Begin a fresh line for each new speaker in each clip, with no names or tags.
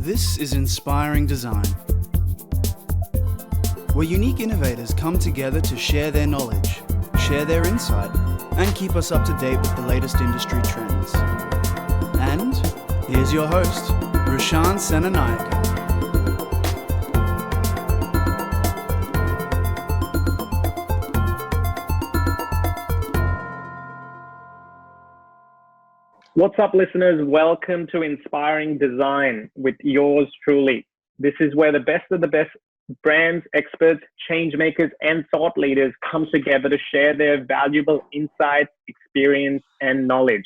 This is Inspiring Design, where unique innovators come together to share their knowledge, share their insight, and keep us up to date with the latest industry trends. And here's your host, Rushan Senanayake.
What's up, listeners? Welcome to Inspiring Design with yours truly. This is where the best of the best brands, experts, change makers, and thought leaders come together to share their valuable insights, experience, and knowledge.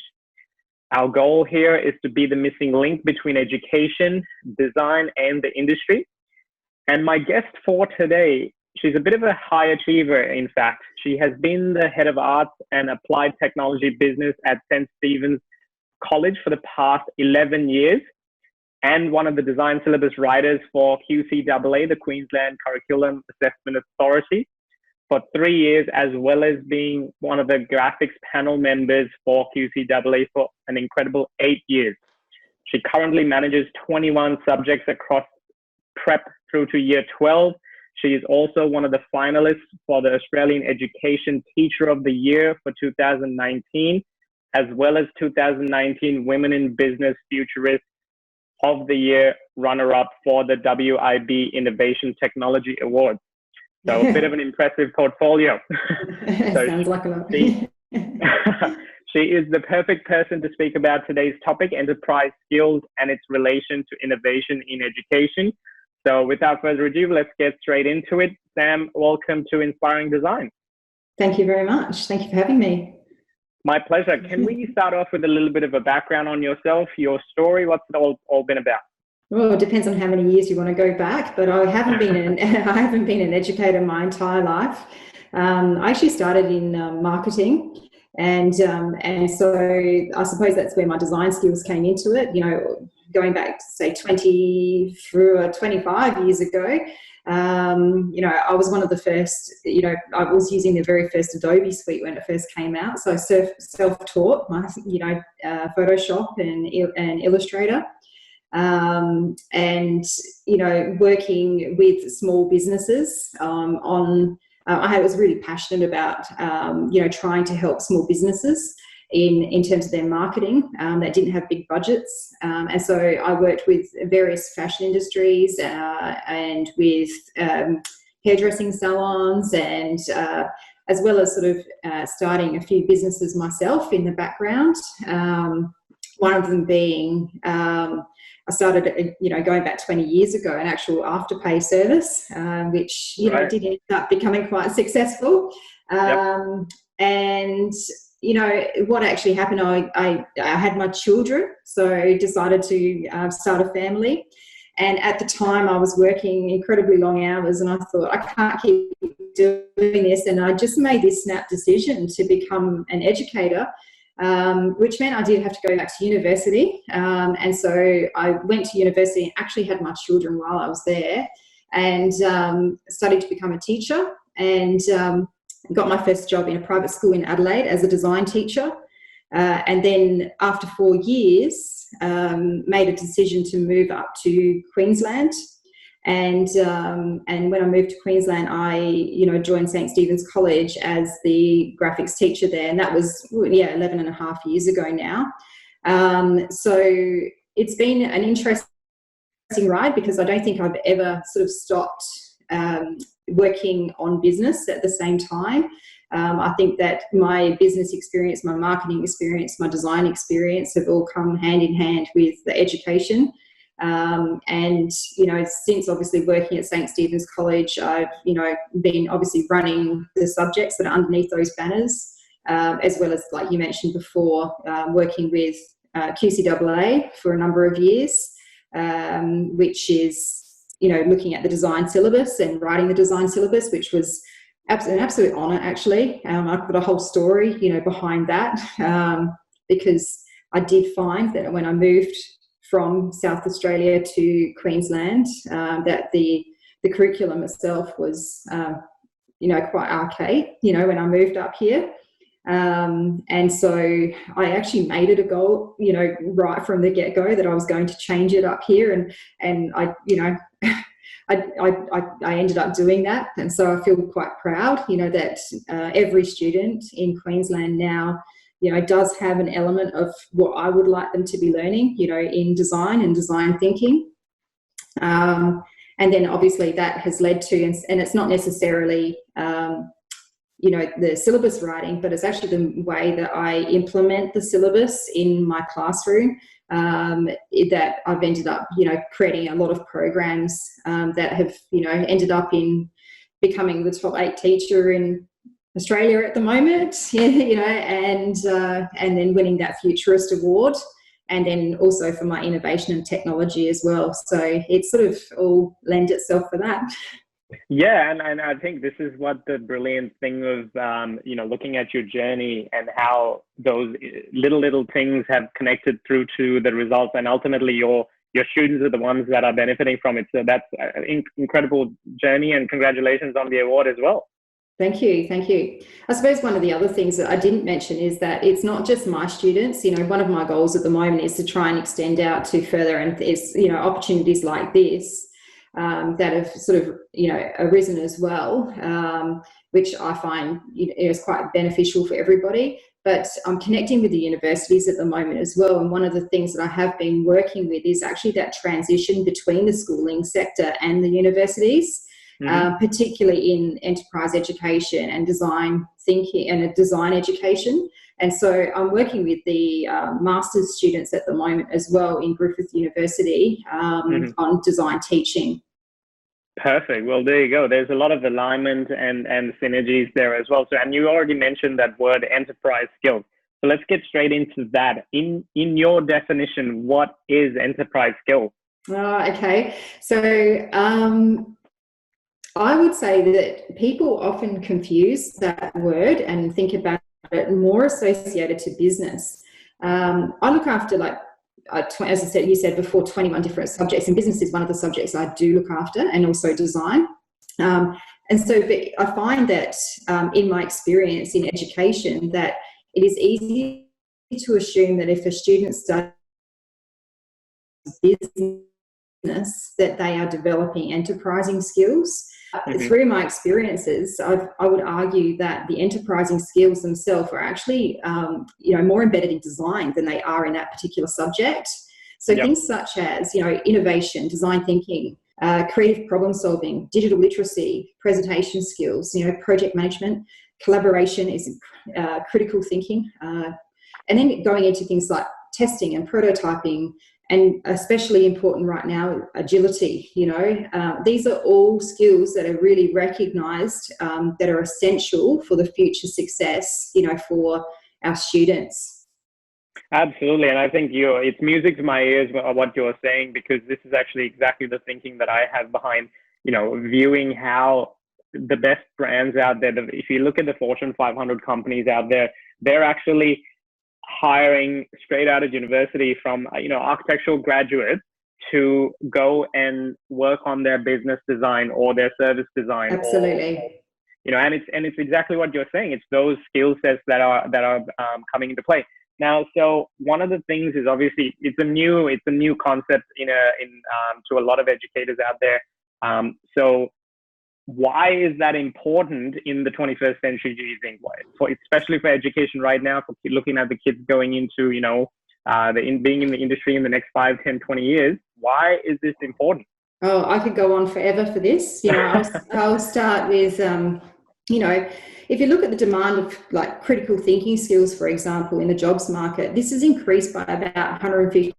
Our goal here is to be the missing link between education, design, and the industry. And my guest for today, she's a bit of a high achiever, in fact. She has been the head of arts and applied technology business at St. Stephen's College for the past 11 years, and one of the design syllabus writers for QCAA, the Queensland Curriculum Assessment Authority, for 3 years, as well as being one of the graphics panel members for QCAA for an incredible 8 years. She currently manages 21 subjects across prep through to year 12. She is also one of the finalists for the Australian Education Teacher of the Year for 2019, as well as 2019 Women in Business Futurist of the Year runner-up for the WIB Innovation Technology Awards. So a bit of an impressive portfolio.
Sounds like a lot.
She is the perfect person to speak about today's topic, enterprise skills and its relation to innovation in education. So without further ado, let's get straight into it. Sam, welcome to Inspiring Design.
Thank you very much. Thank you for having me.
My pleasure. Can we start off with a little bit of a background on yourself, your story? What's it all been about?
Well, it depends on how many years you want to go back, but I haven't been an educator my entire life. I actually started in marketing, and so I suppose that's where my design skills came into it. You know, going back say 25 years ago. You know, I was one of the first, I was using the very first Adobe suite when it first came out. So self-taught, Photoshop and Illustrator. And, working with small businesses I was really passionate about, trying to help small businesses in terms of their marketing that didn't have big budgets. And so I worked with various fashion industries and with hairdressing salons and as well as sort of starting a few businesses myself in the background. One of them being, I started, going back 20 years ago, an actual afterpay service, which,
Right.
did end up becoming quite successful.
Yep.
And what actually happened, I had my children, so decided to start a family. And at the time I was working incredibly long hours, and I thought, I can't keep doing this. And I just made this snap decision to become an educator, which meant I did have to go back to university. And so I went to university and actually had my children while I was there, and studied to become a teacher, and got my first job in a private school in Adelaide as a design teacher. And then after 4 years, made a decision to move up to Queensland. And when I moved to Queensland, I, joined St. Stephen's College as the graphics teacher there. And that was, 11 and a half years ago now. So it's been an interesting ride, because I don't think I've ever sort of stopped working on business at the same time. I think that my business experience, my marketing experience, my design experience have all come hand in hand with the education. And, since obviously working at St. Stephen's College, I've, been obviously running the subjects that are underneath those banners, as well as, like you mentioned before, working with QCAA for a number of years, which is, looking at the design syllabus and writing the design syllabus, which was an absolute honour, actually. I've got a whole story, behind that, because I did find that when I moved from South Australia to Queensland, that the curriculum itself was, quite archaic, when I moved up here. And so I actually made it a goal, right from the get-go, that I was going to change it up here, and I, I ended up doing that. And so I feel quite proud, that every student in Queensland now, does have an element of what I would like them to be learning, in design and design thinking. And then obviously that has led to, and it's not necessarily, the syllabus writing, but it's actually the way that I implement the syllabus in my classroom, that I've ended up, creating a lot of programs that have, ended up in becoming the top 8 teacher in Australia at the moment, and then winning that Futurist Award, and then also for my innovation and technology as well. So it sort of all lends itself for that.
Yeah, and I think this is what the brilliant thing of, looking at your journey and how those little things have connected through to the results, and ultimately your students are the ones that are benefiting from it. So that's an incredible journey, and congratulations on the award as well.
Thank you. I suppose one of the other things that I didn't mention is that it's not just my students. One of my goals at the moment is to try and extend out to further, and it's, opportunities like this that have sort of, arisen as well, which I find, is quite beneficial for everybody. But I'm connecting with the universities at the moment as well. And one of the things that I have been working with is actually that transition between the schooling sector and the universities. Particularly in enterprise education and design thinking and design education. And so I'm working with the master's students at the moment as well in Griffith University on design teaching.
Perfect. Well, there you go. There's a lot of alignment and synergies there as well. So, and you already mentioned that word, enterprise skills. So let's get straight into that. In your definition, what is enterprise skill?
Okay. So I would say that people often confuse that word and think about it more associated to business. I look after, as I said, you said before, 21 different subjects, and business is one of the subjects I do look after, and also design. And so I find that in my experience in education, that it is easy to assume that if a student studies business, that they are developing enterprising skills. Through my experiences, I would argue that the enterprising skills themselves are actually, more embedded in design than they are in that particular subject. So things such as, innovation, design thinking, creative problem solving, digital literacy, presentation skills, project management, collaboration is critical thinking, and then going into things like testing and prototyping. And especially important right now, agility. These are all skills that are really recognised, that are essential for the future success, for our students.
Absolutely, and I think it's music to my ears what you're saying, because this is actually exactly the thinking that I have behind, viewing how the best brands out there. If you look at the Fortune 500 companies out there, they're actually hiring straight out of university from architectural graduates to go and work on their business design or their service design.
Absolutely.
And it's exactly what you're saying. It's those skill sets that are coming into play now. So one of the things is, obviously it's a new concept to a lot of educators out there. So why is that important in the 21st century, do you think? Especially for education right now, for looking at the kids going into, being in the industry in the next 5, 10, 20 years, why is this important?
Oh, I could go on forever for this. I'll start with, if you look at the demand of critical thinking skills, for example, in the jobs market, this has increased by about 150%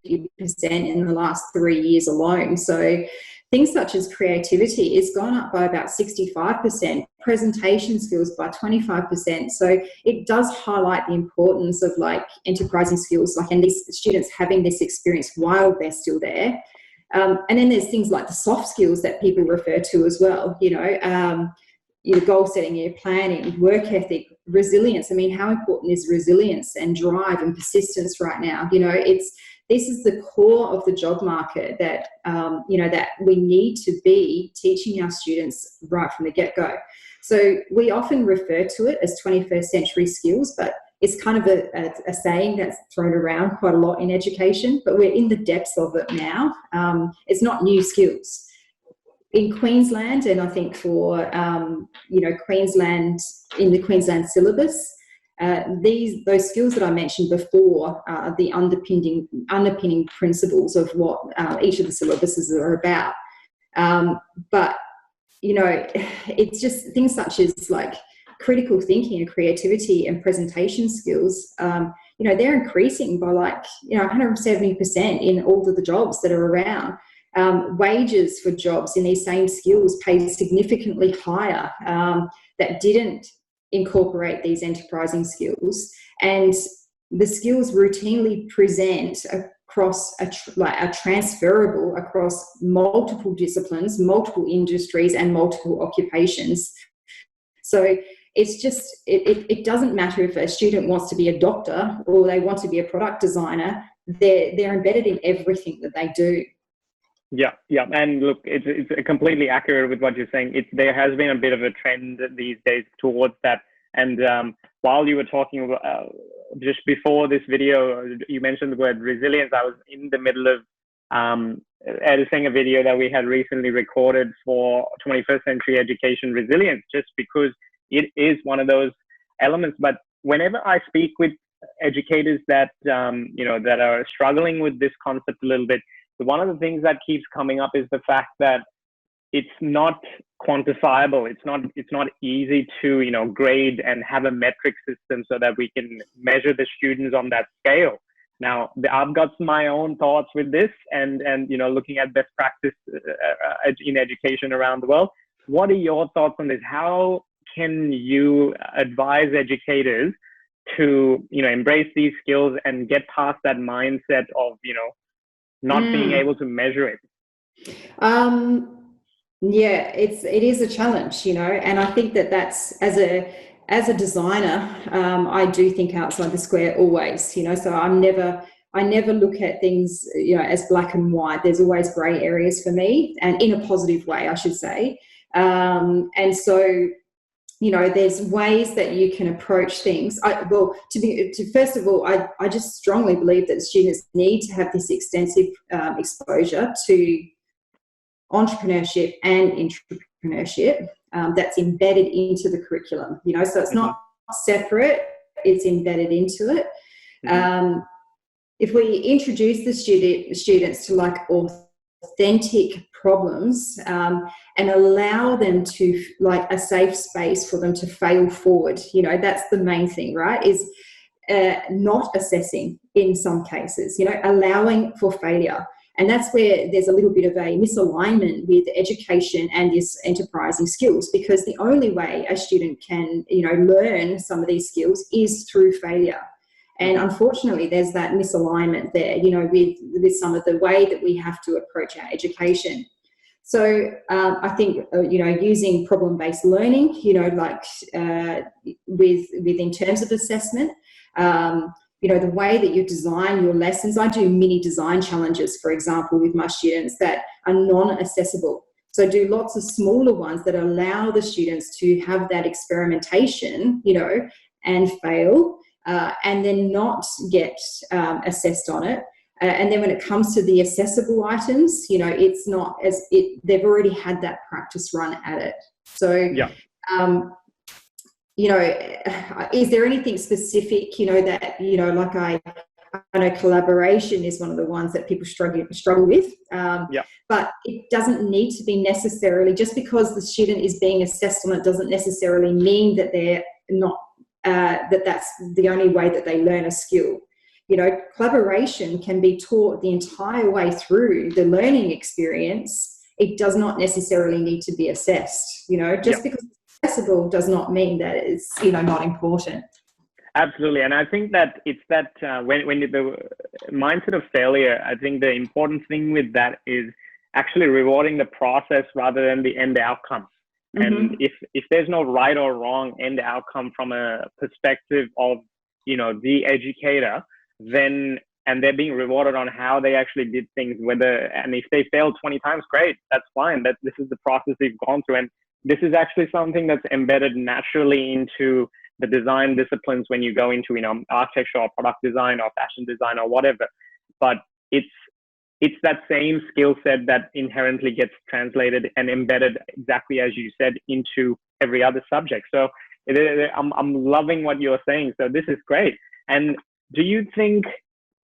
in the last 3 years alone. So things such as creativity has gone up by about 65%, presentation skills by 25%. So it does highlight the importance of enterprising skills, and these students having this experience while they're still there. And then there's things like the soft skills that people refer to as well, your goal setting, your planning, work ethic, resilience. I mean, how important is resilience and drive and persistence right now? This is the core of the job market that, that we need to be teaching our students right from the get-go. So we often refer to it as 21st century skills, but it's kind of a saying that's thrown around quite a lot in education, but we're in the depths of it now. It's not new skills. In Queensland, and I think for, Queensland, in the Queensland syllabus, those skills that I mentioned before are the underpinning principles of what each of the syllabuses are about. But, it's just things such as like critical thinking and creativity and presentation skills, they're increasing by 170% in all of the jobs that are around. Wages for jobs in these same skills pay significantly higher that didn't incorporate these enterprising skills, and the skills routinely present across are transferable across multiple disciplines, multiple industries, and multiple occupations. So it's just it doesn't matter if a student wants to be a doctor or they want to be a product designer. They're embedded in everything that they do.
Yeah. And look, it's completely accurate with what you're saying. There has been a bit of a trend these days towards that. And while you were talking about, just before this video, you mentioned the word resilience. I was in the middle of editing a video that we had recently recorded for 21st Century Education Resilience, just because it is one of those elements. But whenever I speak with educators that, that are struggling with this concept a little bit, one of the things that keeps coming up is the fact that it's not quantifiable. It's not easy to, grade and have a metric system so that we can measure the students on that scale. Now, I've got my own thoughts with this and looking at best practice in education around the world. What are your thoughts on this? How can you advise educators to, embrace these skills and get past that mindset of, not being able to measure it?
Yeah, it is a challenge, and I think that's as a designer, I do think outside the square always, so I never look at things, as black and white. There's always gray areas for me, and in a positive way, I should say. And so, there's ways that you can approach things. First of all, I just strongly believe that students need to have this extensive exposure to entrepreneurship and intrapreneurship that's embedded into the curriculum. So it's not separate; it's embedded into it. If we introduce the students to authentic problems and allow them to a safe space for them to fail forward, that's the main thing, right? Is not assessing in some cases, allowing for failure. And that's where there's a little bit of a misalignment with education and this enterprising skills, because the only way a student can, learn some of these skills is through failure. And unfortunately, there's that misalignment there, with some of the way that we have to approach our education. So I think, using problem-based learning, in terms of assessment, the way that you design your lessons. I do mini design challenges, for example, with my students that are non-accessible. So do lots of smaller ones that allow the students to have that experimentation, and fail, and then not get assessed on it. And then when it comes to the accessible items, it's not they've already had that practice run at it. So,
yeah.
Is there anything specific, that, I know collaboration is one of the ones that people struggle with. But it doesn't need to be necessarily, just because the student is being assessed on it doesn't necessarily mean that they're not, that's the only way that they learn a skill. Collaboration can be taught the entire way through the learning experience. It does not necessarily need to be assessed, because it's accessible does not mean that it's, not important.
Absolutely. And I think that it's that when the mindset of failure, I think the important thing with that is actually rewarding the process rather than the end outcome. And if there's no right or wrong end outcome from a perspective of, the educator, then, and they're being rewarded on how they actually did things, and if they failed 20 times, great, that's fine. This is the process they've gone through. And this is actually something that's embedded naturally into the design disciplines when you go into, architecture or product design or fashion design or whatever. But it's that same skill set that inherently gets translated and embedded, exactly as you said, into every other subject. So I'm loving what you're saying. So this is great. And do you think,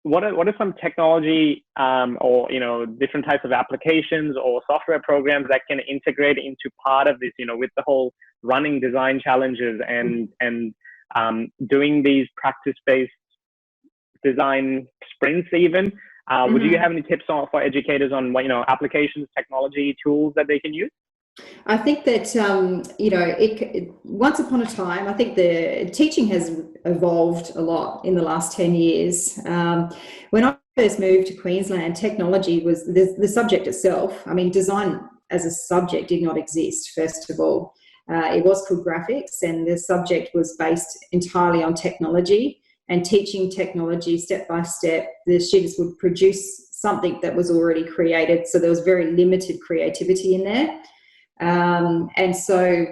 what are some technology or different types of applications or software programs that can integrate into part of this, with the whole running design challenges and doing these practice-based design sprints even? Would you have any tips for educators on applications, technology, tools that they can use?
I think that, once upon a time, I think the teaching has evolved a lot in the last 10 years. When I first moved to Queensland, technology was the subject itself. I mean, design as a subject did not exist, first of all. It was called graphics, and the subject was based entirely on technology and teaching technology step by step. The students would produce something that was already created, so there was very limited creativity in there. And so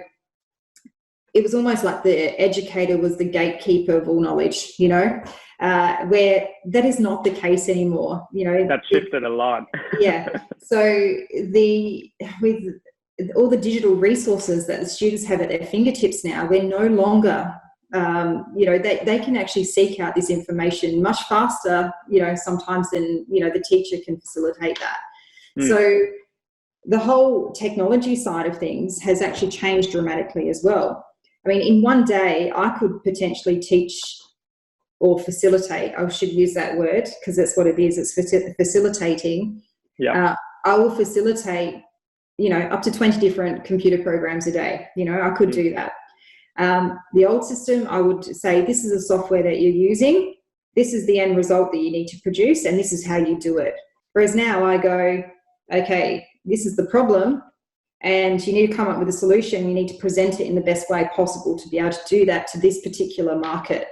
it was almost like the educator was the gatekeeper of all knowledge, where that is not the case anymore.
That shifted a lot.
Yeah. So with all the digital resources that the students have at their fingertips now, we're no longer, they can actually seek out this information much faster, sometimes than, the teacher can facilitate that. So the whole technology side of things has actually changed dramatically as well. I mean, in one day, I could potentially teach or facilitate, I should use that word because that's what it is, it's facilitating.
Yeah.
I will facilitate, up to 20 different computer programs a day. I could do that. The old system, I would say, this is the software that you're using, this is the end result that you need to produce, and this is how you do it. Whereas now I go, okay, this is the problem, and you need to come up with a solution. You need to present it in the best way possible to be able to do that to this particular market.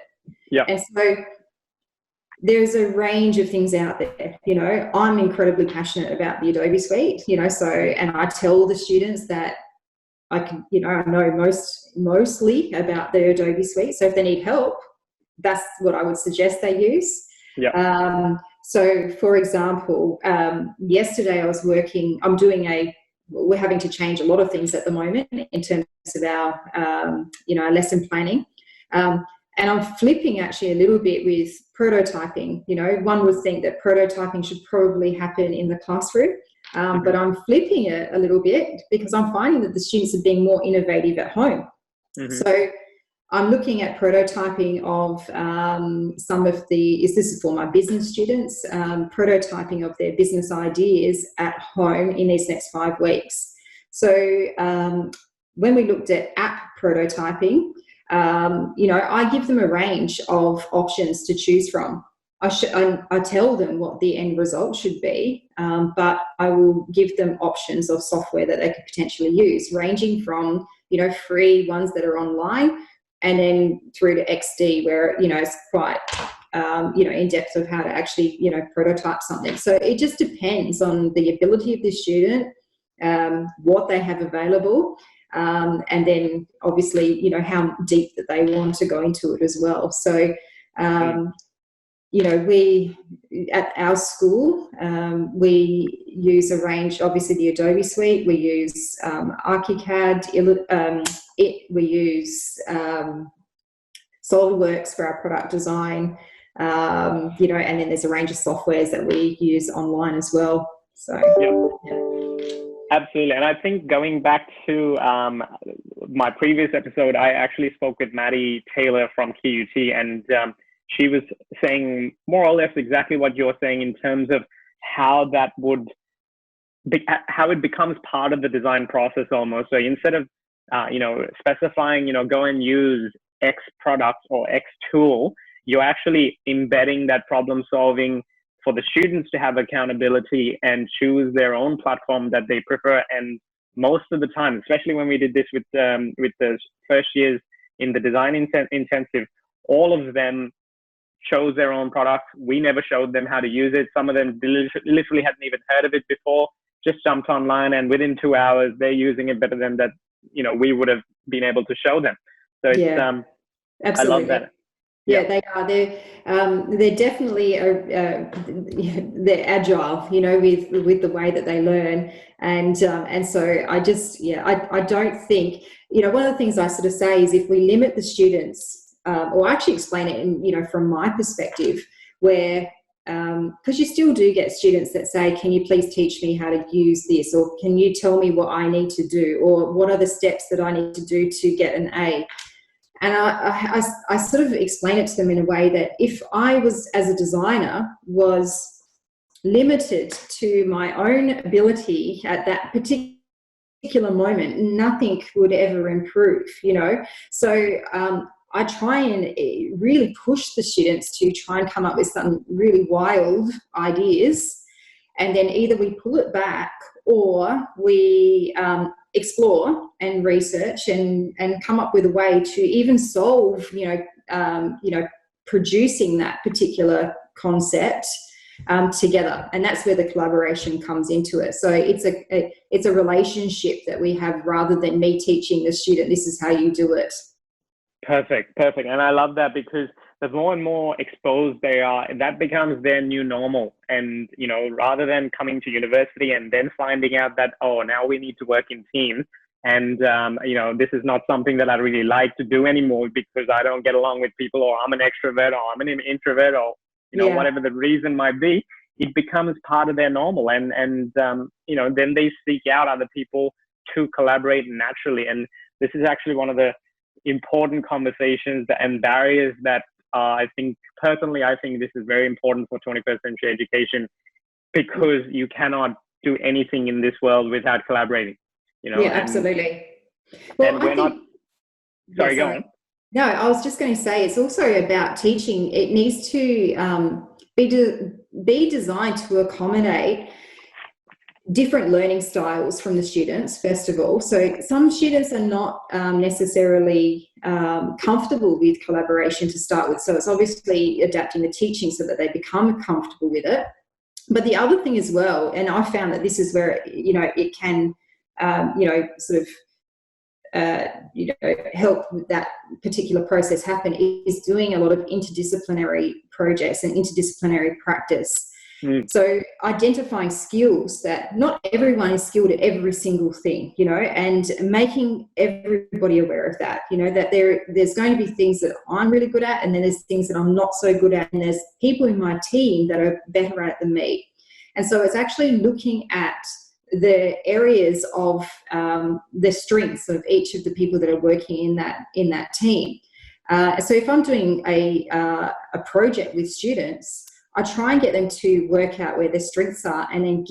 Yeah.
And so there's a range of things out there. I'm incredibly passionate about the Adobe Suite, and I tell the students that I can, I know mostly about the Adobe Suite. So if they need help, that's what I would suggest they use.
Yeah.
So for example, yesterday I was we're having to change a lot of things at the moment in terms of our, lesson planning. And I'm flipping actually a little bit with prototyping. One would think that prototyping should probably happen in the classroom. But I'm flipping it a little bit because I'm finding that the students are being more innovative at home. So I'm looking at prototyping of this is for my business students, prototyping of their business ideas at home in these next 5 weeks. So when we looked at app prototyping, I give them a range of options to choose from. I tell them what the end result should be, but I will give them options of software that they could potentially use, ranging from, free ones that are online and then through to XD where, it's quite, in depth of how to actually, prototype something. So it just depends on the ability of the student, what they have available, and then obviously, how deep that they want to go into it as well. So, we at our school, we use a range, obviously the Adobe Suite, we use ArchiCAD, we use SolidWorks for our product design, and then there's a range of softwares that we use online as well. So, yeah.
Absolutely. And I think going back to my previous episode, I actually spoke with Maddie Taylor from QUT, and she was saying more or less exactly what you're saying in terms of how that would how it becomes part of the design process almost. So instead of specifying, go and use X product or X tool, you're actually embedding that problem solving for the students to have accountability and choose their own platform that they prefer. And most of the time, especially when we did this with the first years in the design intensive, all of them chose their own products. We never showed them how to use it. Some of them literally hadn't even heard of it before, just jumped online, and within 2 hours, they're using it better than that, we would have been able to show them. So it's, I love
Absolutely.
that.
Yeah,
Yeah.
they are. They're definitely they're agile, you know, with the way that they learn, and so I don't think, you know, one of the things I sort of say is if we limit the students, or actually explain it, in, you know, from my perspective, where because you still do get students that say, can you please teach me how to use this, or can you tell me what I need to do, or what are the steps that I need to do to get an A. And I sort of explain it to them in a way that if I was, as a designer, was limited to my own ability at that particular moment, nothing would ever improve, you know. So I try and really push the students to try and come up with some really wild ideas, and then either we pull it back or we explore and research and come up with a way to even solve, producing that particular concept together. And that's where the collaboration comes into it. So it's a relationship that we have, rather than me teaching the student, this is how you do it.
Perfect. And I love that, because the more and more exposed they are, that becomes their new normal. And, you know, rather than coming to university and then finding out that, oh, now we need to work in teams. And, this is not something that I really like to do anymore because I don't get along with people, or I'm an extrovert, or I'm an introvert, or, whatever the reason might be, it becomes part of their normal. And then they seek out other people to collaborate naturally. And this is actually one of the important conversations and barriers that I think this is very important for 21st century education, because you cannot do anything in this world without collaborating,
Yeah, absolutely. Well,
and we're not, sorry, go on.
No, I was just going to say, it's also about teaching. It needs to be designed to accommodate different learning styles from the students, first of all. So some students are not necessarily comfortable with collaboration to start with. So it's obviously adapting the teaching so that they become comfortable with it. But the other thing as well, and I found that this is where, it can, help that particular process happen, is doing a lot of interdisciplinary projects and interdisciplinary practice. So identifying skills that not everyone is skilled at every single thing, and making everybody aware of that, that there's going to be things that I'm really good at, and then there's things that I'm not so good at, and there's people in my team that are better at it than me. And so it's actually looking at the areas of the strengths of each of the people that are working in that team. So if I'm doing a project with students, I try and get them to work out where their strengths are, and then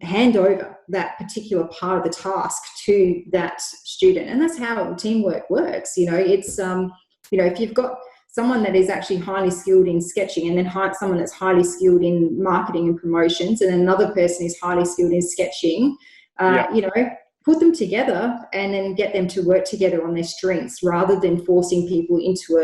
hand over that particular part of the task to that student. And that's how teamwork works. It's, if you've got someone that is actually highly skilled in sketching, and then someone that's highly skilled in marketing and promotions, and another person is highly skilled in sketching, put them together and then get them to work together on their strengths, rather than forcing people into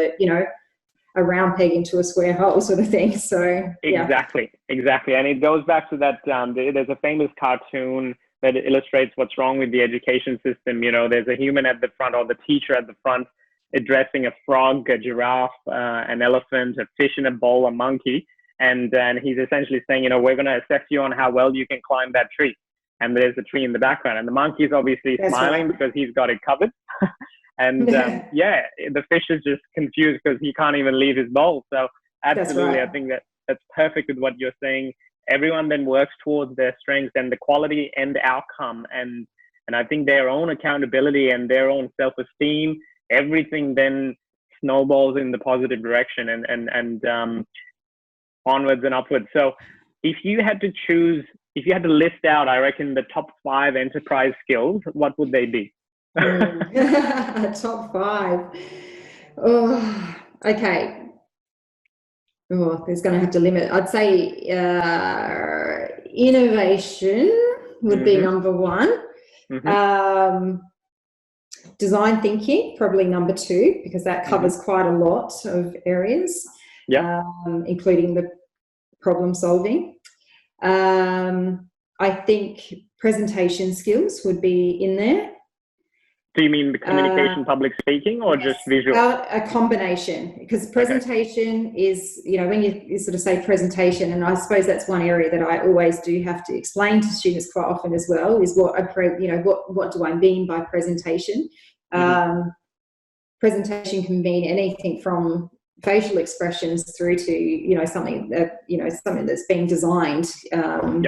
a round peg into a square hole sort of thing. So
Exactly. And it goes back to that, there's a famous cartoon that illustrates what's wrong with the education system. There's a human at the front, or the teacher at the front, addressing a frog, a giraffe, an elephant, a fish in a bowl, a monkey. And he's essentially saying, we're going to assess you on how well you can climb that tree. And there's a tree in the background. And the monkey is obviously smiling because he's got it covered. And the fish is just confused because he can't even leave his bowl. So absolutely, I think that's perfect with what you're saying. Everyone then works towards their strengths and the quality and the outcome. And I think their own accountability and their own self-esteem, everything then snowballs in the positive direction and onwards and upwards. So if you had to list out, I reckon, the top 5 enterprise skills, what would they be?
Top 5. Oh, okay. Oh, there's going to have to limit. I'd say innovation would be number 1. Design thinking, probably number 2, because that covers quite a lot of areas, including the problem solving. I think presentation skills would be in there.
Do you mean the communication, public speaking, or just visual?
A combination, because presentation is, when you sort of say presentation, and I suppose that's one area that I always do have to explain to students quite often as well, is what do I mean by presentation? Presentation can mean anything from facial expressions through to, something that's being designed, on,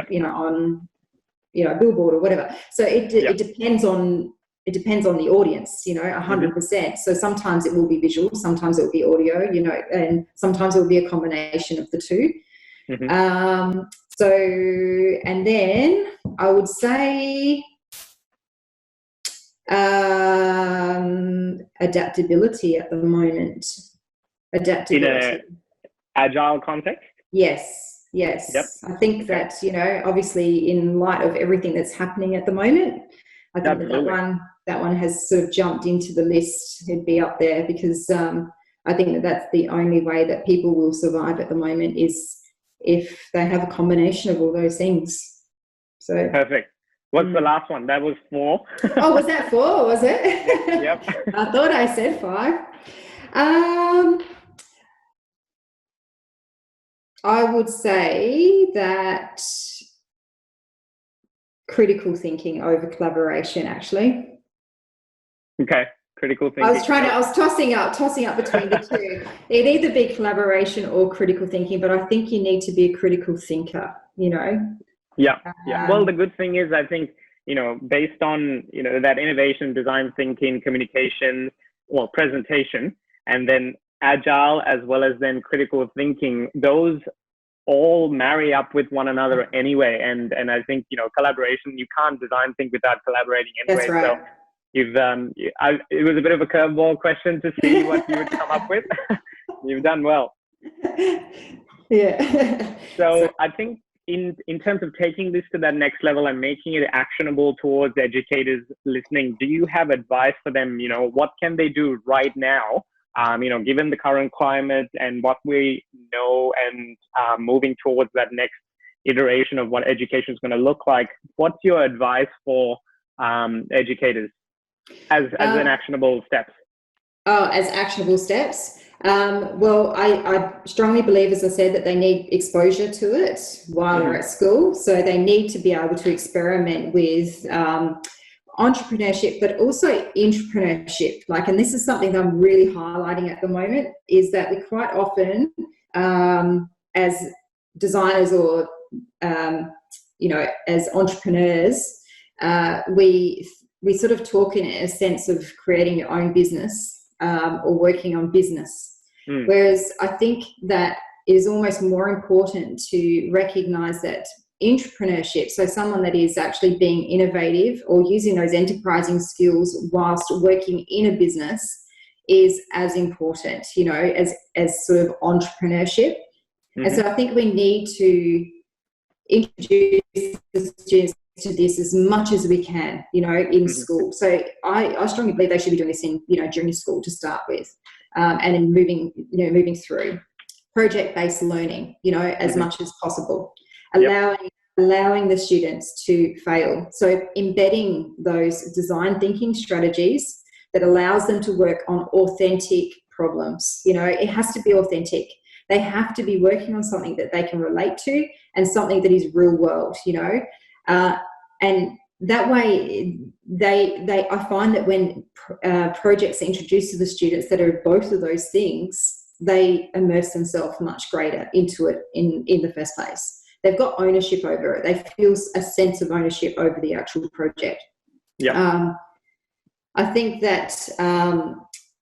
a billboard or whatever. So it depends on the audience, 100%. So sometimes it will be visual, sometimes it will be audio, and sometimes it will be a combination of the two. And then I would say adaptability at the moment. Adaptability.
In an agile context?
Yes. Yep. I think that, obviously in light of everything that's happening at the moment, I think that one has sort of jumped into the list. It'd be up there because I think that's the only way that people will survive at the moment is if they have a combination of all those things. So
perfect. What's the last one? That was 4.
Oh, was that 4? Was it?
Yep.
I thought I said 5. I would say that critical thinking over collaboration, actually.
Okay, critical thinking.
I was tossing up between the two. It'd either be collaboration or critical thinking, but I think you need to be a critical thinker,
Yeah. Well, the good thing is, I think, based on, that innovation, design thinking, communication, presentation, and then agile as well as then critical thinking, those all marry up with one another anyway. And I think, collaboration, you can't design think without collaborating anyway.
That's right.
So it was a bit of a curveball question to see what you would come up with. You've done well.
Yeah.
So I think in terms of taking this to that next level and making it actionable towards educators listening, do you have advice for them? What can they do right now? Given the current climate and what we know and moving towards that next iteration of what education is going to look like, what's your advice for educators as an actionable steps?
As actionable steps. Well, I strongly believe, as I said, that they need exposure to it while they're at school. So they need to be able to experiment with entrepreneurship, but also intrapreneurship. And this is something that I'm really highlighting at the moment, is that we quite often, as designers or, as entrepreneurs, we sort of talk in a sense of creating your own business or working on business. Whereas I think that it is almost more important to recognise that entrepreneurship, so someone that is actually being innovative or using those enterprising skills whilst working in a business, is as important, as sort of entrepreneurship. And so I think we need to introduce the students to this as much as we can, in school. So I strongly believe they should be doing this in, junior school to start with, and in moving through project-based learning, as much as possible. Allowing the students to fail. So embedding those design thinking strategies that allows them to work on authentic problems. It has to be authentic. They have to be working on something that they can relate to and something that is real world, and that way I find that when projects are introduced to the students that are both of those things, they immerse themselves much greater into it in the first place. They've got ownership over it. They feel a sense of ownership over the actual project.
Yeah.
I think that,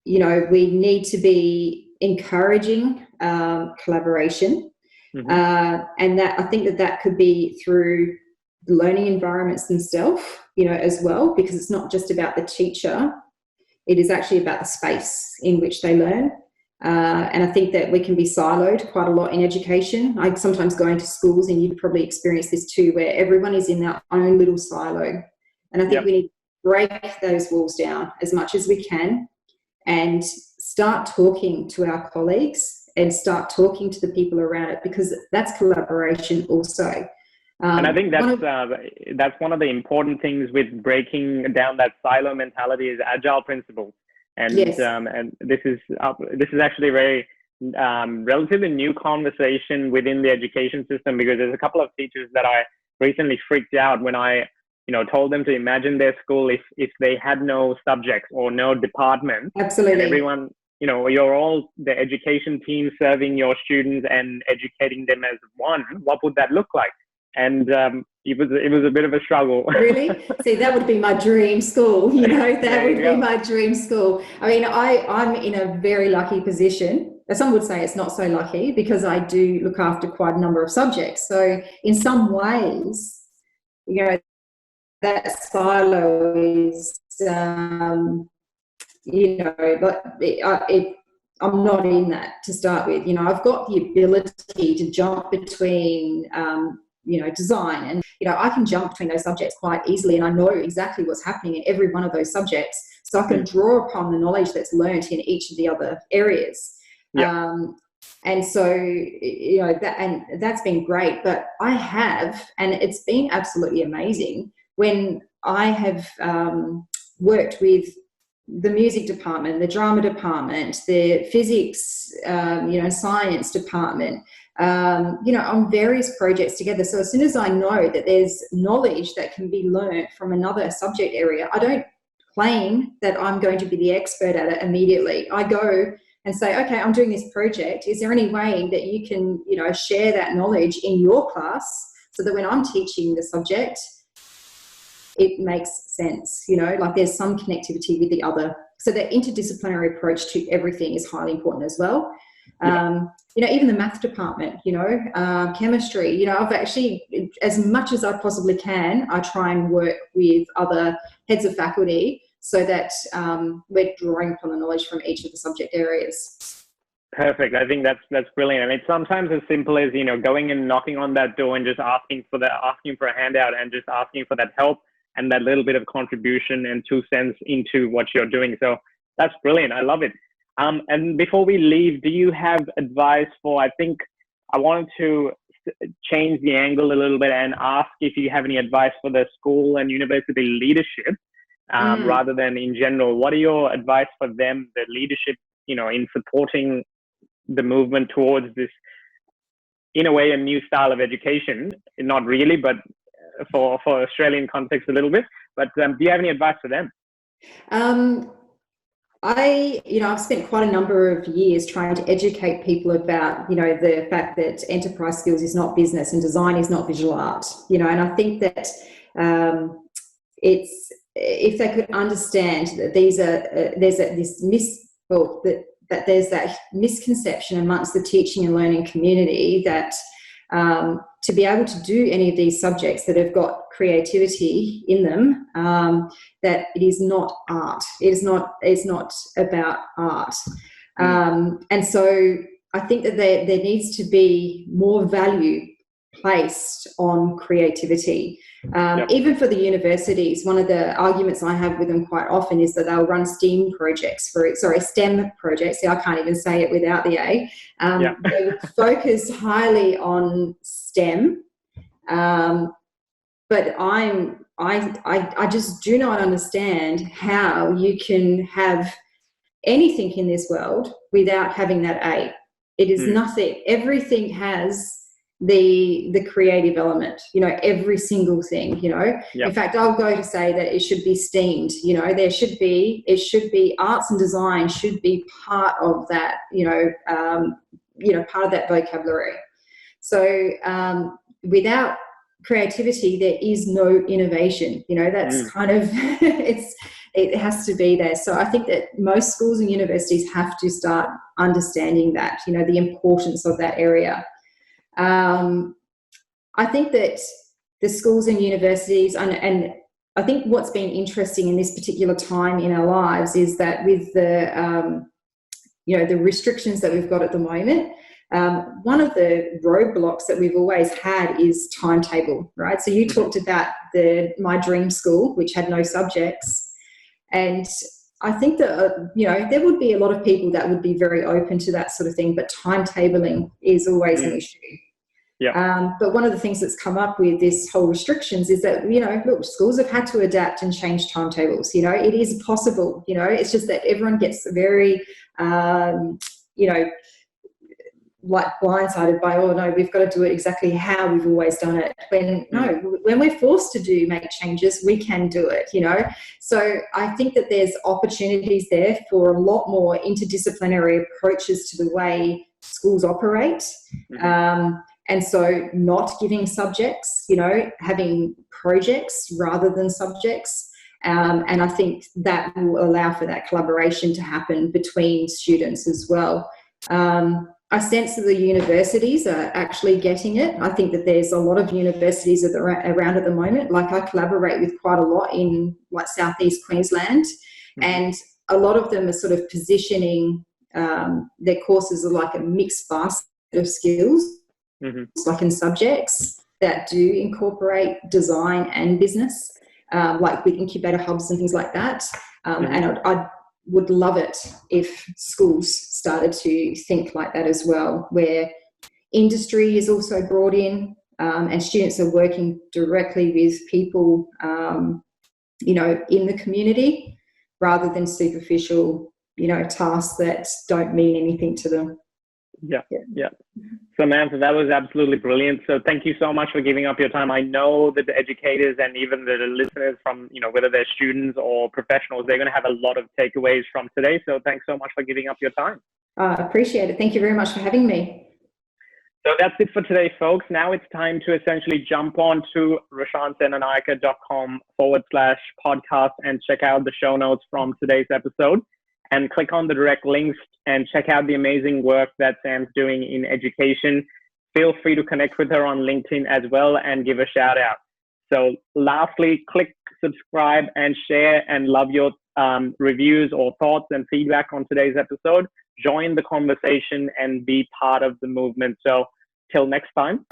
we need to be encouraging collaboration. And that I think that could be through the learning environments themselves, as well, because it's not just about the teacher. It is actually about the space in which they learn. And I think that we can be siloed quite a lot in education. I sometimes go into schools, and you've probably experienced this too, where everyone is in their own little silo. And I think we need to break those walls down as much as we can and start talking to our colleagues and start talking to the people around it, because that's collaboration also.
And I think that's one of the important things with breaking down that silo mentality is agile principles. And
yes.
And this is actually a very relatively new conversation within the education system, because there's a couple of teachers that I recently freaked out when I told them to imagine their school if they had no subjects or no department.
Absolutely.
And everyone, you're all the education team serving your students and educating them as one. What would that look like? And it was a bit of a struggle.
Really? See, that would be my dream school. That would be my dream school. I mean, I'm in a very lucky position. Some would say it's not so lucky, because I do look after quite a number of subjects. So in some ways, that silo is, but I'm not in that to start with. I've got the ability to jump between, design, and, I can jump between those subjects quite easily, and I know exactly what's happening in every one of those subjects. So I can draw upon the knowledge that's learnt in each of the other areas. Yeah. And so, that's been great. But I have, and it's been absolutely amazing when I have worked with the music department, the drama department, the physics, science department, on various projects together. So as soon as I know that there's knowledge that can be learnt from another subject area, I don't claim that I'm going to be the expert at it immediately. I go and say, okay, I'm doing this project. Is there any way that you can, share that knowledge in your class so that when I'm teaching the subject, it makes sense, like there's some connectivity with the other. So that interdisciplinary approach to everything is highly important as well. Even the math department, chemistry, I've actually, as much as I possibly can, I try and work with other heads of faculty so that we're drawing upon the knowledge from each of the subject areas.
Perfect. I think that's brilliant. And it's sometimes as simple as, going and knocking on that door and just asking for a handout and just asking for that help and that little bit of contribution and 2 cents into what you're doing. So that's brilliant. I love it. And before we leave, do you have advice for, I think I wanted to change the angle a little bit and ask if you have any advice for the school and university leadership, rather than in general. What are your advice for them, the leadership, in supporting the movement towards this, in a way, a new style of education? Not really, but for Australian context a little bit. But do you have any advice for them?
I've spent quite a number of years trying to educate people about, the fact that enterprise skills is not business and design is not visual art, and I think that if they could understand that there's that misconception amongst the teaching and learning community that to be able to do any of these subjects that have got creativity in them, that it is not art. It's not about art. And so I think that there needs to be more value placed on creativity. Even for the universities, one of the arguments I have with them quite often is that they'll run STEM projects. See, I can't even say it without the A. They will focus highly on STEM, but I just do not understand how you can have anything in this world without having that A. It is nothing. Everything has the creative element, every single thing, In fact, I'll go to say that it should be STEAMed, it should be arts and design should be part of that, part of that vocabulary. So without creativity, there is no innovation, that's kind of, it has to be there. So I think that most schools and universities have to start understanding that, the importance of that area. I think that the schools and universities, and I think what's been interesting in this particular time in our lives is that with the, the restrictions that we've got at the moment, one of the roadblocks that we've always had is timetable, right? So you talked about my dream school, which had no subjects, and I think that, there would be a lot of people that would be very open to that sort of thing, but timetabling is always an issue. But one of the things that's come up with this whole restrictions is that, look, schools have had to adapt and change timetables. It is possible. It's just that everyone gets very, like blindsided by, oh no, we've got to do it exactly how we've always done it. When we're forced to make changes, we can do it, So I think that there's opportunities there for a lot more interdisciplinary approaches to the way schools operate. And so not giving subjects, having projects rather than subjects. And I think that will allow for that collaboration to happen between students as well. I sense that the universities are actually getting it. I think that there's a lot of universities around at the moment. Like I collaborate with quite a lot in like Southeast Queensland, and a lot of them are sort of positioning their courses are like a mixed basket of skills, like in subjects that do incorporate design and business, like with incubator hubs and things like that. And I would love it if schools started to think like that as well, where industry is also brought in, and students are working directly with people, in the community rather than superficial, tasks that don't mean anything to them.
Yeah. Samantha, that was absolutely brilliant. So thank you so much for giving up your time. I know that the educators and even the listeners from, whether they're students or professionals, they're going to have a lot of takeaways from today. So thanks so much for giving up your time.
I appreciate it. Thank you very much for having me.
So that's it for today, folks. Now it's time to essentially jump on to roshansenanayake.com/podcast and check out the show notes from today's episode, and click on the direct links and check out the amazing work that Sam's doing in education. Feel free to connect with her on LinkedIn as well and give a shout out. So lastly, click subscribe and share, and love your reviews or thoughts and feedback on today's episode. Join the conversation and be part of the movement. So till next time.